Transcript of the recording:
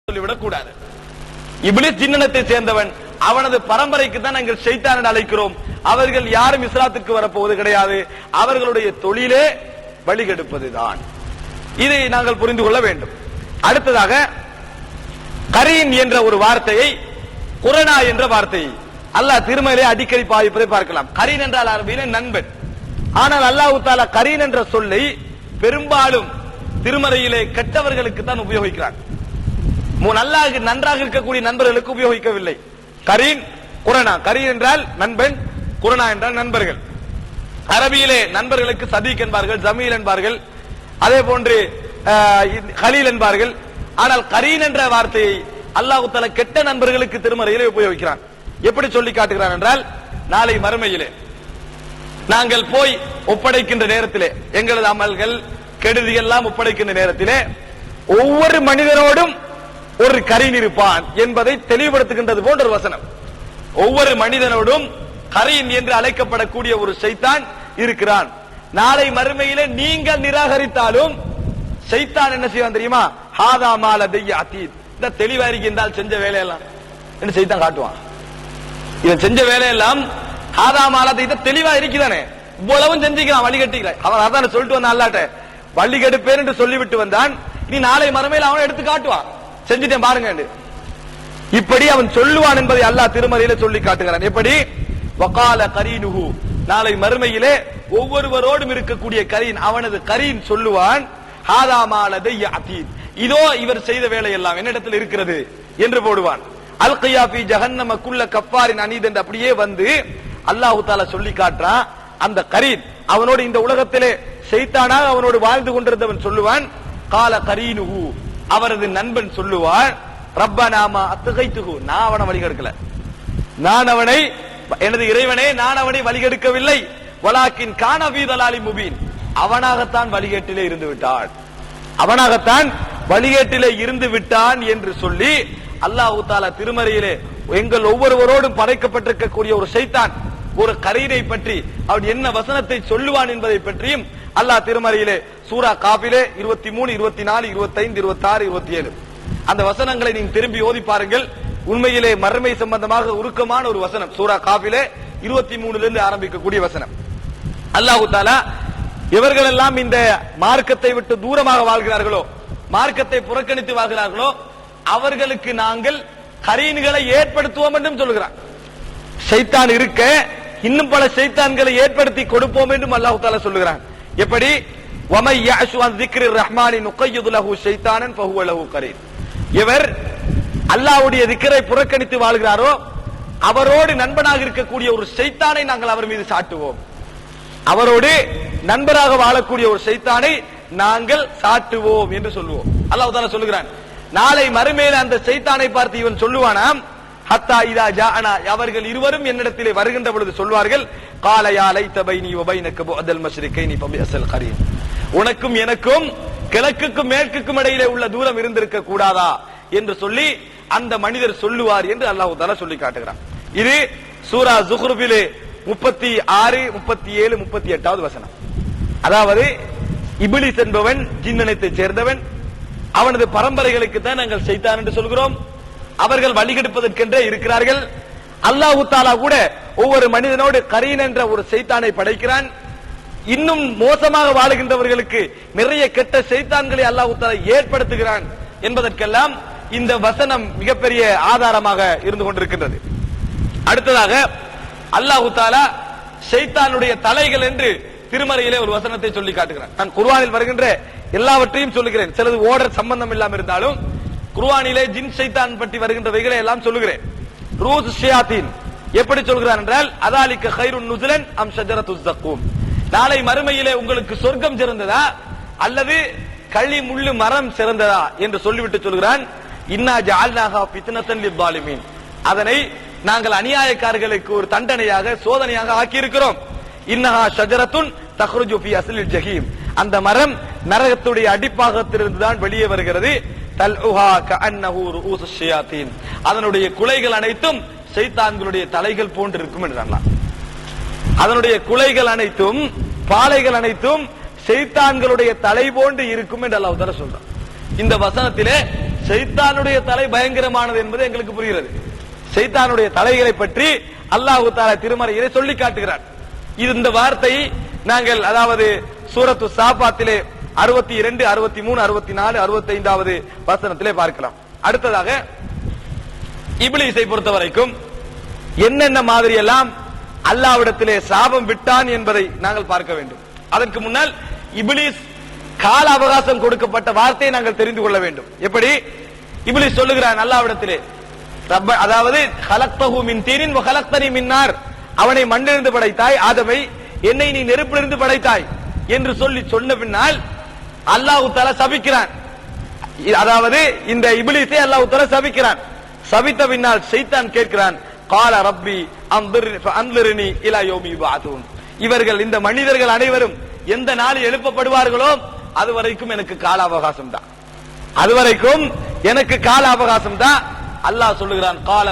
சொல்லிவிடக் கூடாது. இப்லீஸ் ஜின்னத்தை சேர்ந்தவன், அவனது பரம்பரைக்கு தான் நாங்கள் ஷைத்தான் என்று அழைக்கிறோம். அவர்கள் யாரும் இஸ்லாத்துக்கு வரப்போவது கிடையாது. அவர்களுடைய தொழிலே வழிகெடுப்பதுதான். இதை நாங்கள் புரிந்து கொள்ள வேண்டும். அடுத்ததாக கரீன் என்ற ஒரு வார்த்தையை, குரணா என்ற வார்த்தையை அல்லாஹ் திருமறையிலே அடிக்கடி பாவிப்பதை பார்க்கலாம். கரீன் என்றால் அரபியிலே நண்பன். ஆனால் அல்லாஹ் தஆலா கரீன் என்ற சொல்லை பெரும்பாலும் திருமறையிலே கெட்டவர்களுக்கு தான் உபயோகிக்கிறார். நன்றாக இருக்கக்கூடிய நண்பர்களுக்கு உபயோகிக்கவில்லை. கரீன், குரணா. கரீன் என்றால் நண்பன், குரணா என்றால் நண்பர்கள். அரபியிலே நண்பர்களுக்கு சதீக் என்பார்கள், ஜமீல் என்பார்கள், அதே போன்று கலீல் என்பார்கள். ஆனால் கரீன் என்ற வார்த்தையை அல்லாஹ் தஆலா கெட்ட நண்பர்களுக்கு திருமறையிலே உபயோகிக்கிறான். எப்படி சொல்லி காட்டுகிறான் என்றால், நாளை மறுமையிலே நாங்கள் போய் ஒப்படைக்கின்ற நேரத்திலே, எங்களது அமல்கள் கெடுதிகள் எல்லாம் ஒப்படைக்கின்ற நேரத்திலே ஒவ்வொரு மனிதனோடும் ஒரு கரீன் இருப்பான் என்பதை தெளிவுபடுத்துகின்றது போன்ற ஒரு வசனம். ஒவ்வொரு மனிதனோடும் கரீன் என்று அழைக்கப்படக்கூடிய ஒரு ஷைத்தான் இருக்கிறான். நாளை மறுமையிலே நீங்கள் நிராகரித்தாலும் ஷைத்தான் என்ன செய்வான் தெரியுமா? ஹாதா மால தைய அதீத். இந்த தெளிவா இருக்கின்றால் செஞ்ச வேலையெல்லாம் என்று ஷைத்தான் காட்டுவான். இவன் செஞ்ச வேலையெல்லாம் ஹாதா மால தைய தெளிவா இருக்குதானே, இவ்வளவும் செஞ்சுக்கிறான், வழி கட்டிக்கிறான். அவன் அதான் சொல்லிட்டு வந்தான், அல்லாட்ட வழி கெடுப்பேன் என்று சொல்லிவிட்டு வந்தான். இனி நாளை மறுமையில் அவனை எடுத்து காட்டுவான், செஞ்சுட்டேன் பாருங்க. இப்படி அவன் சொல்லுவான் என்பதை அல்லாஹ் திருமறையிலே சொல்லி காட்டுகிறான். எப்படி? வகால கரீனுஹு, நாளை மறுமையிலே ஒவ்வொருவரோடும் இருக்கக்கூடிய கரீன், அவனது கரீன் சொல்லுவான், ஹாதா மா லதைய அதீத், இதோ இவர் செய்த வேலை எல்லாம் என்னிடத்தில் இருக்கிறது என்று போடுவான். அல்கியா ஃபீ ஜஹன்னம குல்ல கஃபாரின் அனீத் என்று அப்படியே வந்து அல்லாஹ் தஆலா சொல்லி காட்டுறான். அந்த கரீன் அவனோடு இந்த உலகத்திலே ஷைத்தானாக அவனோடு வாழ்ந்து கொண்டிருந்தவன் சொல்லுவான், கால கரீனுஹு, அவரது நண்பன் சொல்லுவான், ரப்பனா மா அத்கைத்துஹு, நான் அவனை வழிகெடுக்கல, நான் அவனை, எனது இறைவனே நான் அவனை வழிகெடுக்கவில்லை, வலாக்கின் கான ஃபீ தலாலின் முபீன், அவனாகத்தான் வழிகேட்டிலே இருந்து விட்டான், அவனாகத்தான் வழிகேட்டிலே இருந்து விட்டான் என்று சொல்லி அல்லாஹ் தஆலா திருமறையிலே எங்கள் ஒவ்வொருவரோடும் படைக்கப்பட்டிருக்கக்கூடிய ஒரு ஷைத்தான், ஒரு கரீனை பற்றி அவன் என்ன வசனத்தை சொல்லுவான் என்பதை பற்றியும் அல்லாஹ் திருமறையிலே சூரா காஃபிலே 23, 24, 25, 26, 27 அந்த வசனங்களை நீங்க திரும்பி ஓதி பாருங்கள். உண்மையிலே மறுமை சம்பந்தமாக உருக்கமான ஒரு வசனம். சூரா காஃபிலே 23 இருந்து ஆரம்பிக்கக்கூடிய வசனம். அல்லாஹ் தஆலா இவர்கள் எல்லாம் இந்த மார்க்கத்தை விட்டு தூரமாக வாழ்கிறார்களோ, மார்க்கத்தை புறக்கணித்து வாழ்கிறார்களோ, அவர்களுக்கு நாங்கள் கரீன்களை ஏற்படுத்துவோம் என்றும் சொல்கிறான். ஷைத்தான் இருக்க இன்னும் பல ஷைத்தான்களை ஏற்படுத்தி கொடுப்போம் என்றும் அல்லாஹ் தஆலா சொல்லுகிறான். எப்படி? வமை யஅஷு அன் ذிக்ரிர் ரஹ்மானி நுகய்யிது லஹு ஷைத்தானன் ஃபஹுவ லஹு கரீன், இவர் அல்லாஹ்வுடைய திக்ரை புறக்கணித்து வாழ்கிறாரோ அவரோடு நண்பனாக இருக்கக்கூடிய ஒரு ஷைத்தானை நாங்கள் அவர் மீது சாட்டுவோம், அவரோடு நண்பராக வாழக்கூடிய ஒரு ஷைத்தானை நாங்கள் சாட்டுவோம் என்று சொல்லுவோம். அல்லாஹ் தஆலா சொல்லுகிறான், நாளை மறுமையிலே அந்த ஷைத்தானை பார்த்து இவன் சொல்லுவானாம், ஹத்தா இதா ஜாஅனா, அவர்கள் இருவரும் என்னிடத்திலே வருகின்ற பொழுது சொல்வார்கள், கால யா லைத பைனி வ பைனக புஅதல் மஷ்ரிகைனி ஃபபிஅஸல் கரீன், உனக்கும் எனக்கும் கிழக்குக்கும் மேற்குக்கும் இடையிலே உள்ள தூரம் இருந்திருக்க கூடாதா என்று சொல்லி அந்த மனிதர் சொல்லுவார் என்று அல்லாஹ் தஆலா சொல்லி காட்டுகிறான். இது சூரா ஸுஹ்ருஃபிலே 36, 37, 38வது வசனம். அதாவது இப்லீஸ் என்பவன் ஜின்னத்தை சேர்ந்தவன், அவனது பரம்பரைகளுக்கு தான் நாங்கள் ஷைத்தான் என்று சொல்கிறோம், அவர்கள் வழிகெடுப்பதற்கென்றே இருக்கிறார்கள். அல்லாஹ் தஆலா கூட ஒவ்வொரு மனிதனோடு கரீன் என்ற ஒரு ஷைத்தானை படைக்கிறான். இன்னும் மோசமாக வாழுகின்றவர்களுக்கு நிறைய கெட்ட ஷைத்தான்களை அல்லாஹ் தஆலா ஏற்படுத்துகிறான் என்பதற்கெல்லாம் இந்த வசனம் மிகப்பெரிய ஆதாரமாக இருந்து கொண்டிருக்கின்றது. அடுத்ததாக அல்லாஹ் தஆலா ஷைத்தானுடைய தலைகள் என்று திருமறையிலே ஒரு வசனத்தை சொல்லி காட்டுகிறான். நான் குர்ஆனில் வருகின்ற எல்லாவற்றையும் சொல்லுகிறேன், சிலது ஓடர் சம்பந்தம் இல்லாமல் இருந்தாலும் குர்ஆனிலே ஜின் ஷைத்தான் பற்றி வருகின்றவைகளை எல்லாம் சொல்லுகிறேன். ரூஸ் ஷயாத்தீன் எப்படி சொல்கிறான் என்றால், அதாலிக கைருன் நுஸுலன் அம் ஷஜரத்துஸ் ஸக்கூம், நாளை மறுமையிலே உங்களுக்கு சொர்க்கம் சிறந்ததா அல்லது களி முள்ளு மரம் சிறந்ததா என்று சொல்லிவிட்டு சொல்கிறான், இன்னா ஜஅல்நாஹா ஃபித்னத்தன் லிஸ்ஸாலிமீன், அதனை நாங்கள் அநியாயக்காரர்களுக்கு ஒரு தண்டனையாக சோதனையாக ஆக்கி இருக்கிறோம். இன்னஹா ஷஜரத்துன் தக்ருஜு ஃபீ அஸ்லில் ஜஹீம், அந்த மரம் நரகத்துடைய அடிப்பாகத்திலிருந்து தான் வெளியே வருகிறது. தல்உஹா கஅன்னஹு ரூஸுஷ் ஷயாத்தீன், அதனுடைய குலைகள் அனைத்தும் ஷைத்தான்களுடைய தலைகள் போன்று இருக்கும் என்றான். அதனுடைய குலைகள் அனைத்தும், பாலைகள் அனைத்தும் ஷைத்தான்களுடைய தலை போன்று இருக்கும் என்று அல்லாஹ் தஆலா சொல்றான். இந்த வசனத்திலே ஷைத்தானுடைய தலை பயங்கரமானது என்பது எங்களுக்கு புரிகிறது. ஷைத்தானுடைய தலைகளை பற்றி அல்லாஹ் தஆலா திருமறையிலே சொல்லி காட்டுகிறார். இந்த வார்த்தை நாங்கள் அதாவது சூரத்து சாபாத்திலே 62, 63, 64, 65வது வசனத்திலே பார்க்கலாம். அடுத்ததாக இப்லீஸை பொறுத்தவரைக்கும் என்னென்ன மாதிரி எல்லாம் அல்லாஹ்விடத்திலே சாபம் விட்டான் என்பதை நாங்கள் பார்க்க வேண்டும். அதற்கு முன்னால் இப்லீஸ் கால அவகாசம் கொடுக்கப்பட்ட வார்த்தையை நாங்கள் தெரிந்து கொள்ள வேண்டும். எப்படி இப்லீஸ் சொல்லுகிறான் அல்லாஹ்விடத்திலே, அதாவது கலக்தஹு மின் தீனின் வ கலக்தனி மின் நார், அவனை மண்ணிலிருந்து படைத்தாய், ஆதமை என்னை நீ நெருப்பிலிருந்து படைத்தாய் என்று சொல்லி சொன்ன பின்னால் அல்லாஹ் தஆலா சபிக்கிறான். அதாவது இந்த இப்லீஸை அல்லாஹ் தஆலா சபிக்கிறான். சபித்த பின்னால் ஷைத்தான் கேட்கிறான், கால ரப்பி அன்லிர்னி இலா யௌமி யுபஅதுன், இவர்கள் இந்த மனிதர்கள் அனைவரும் எந்த நாள் எழுப்பப்படுவார்களோ அது வரைக்கும் எனக்கு கால அவகாசம் தான், அது வரைக்கும் எனக்கு கால அவகாசம் தான். அல்லாஹ் சொல்லுகிறான், கால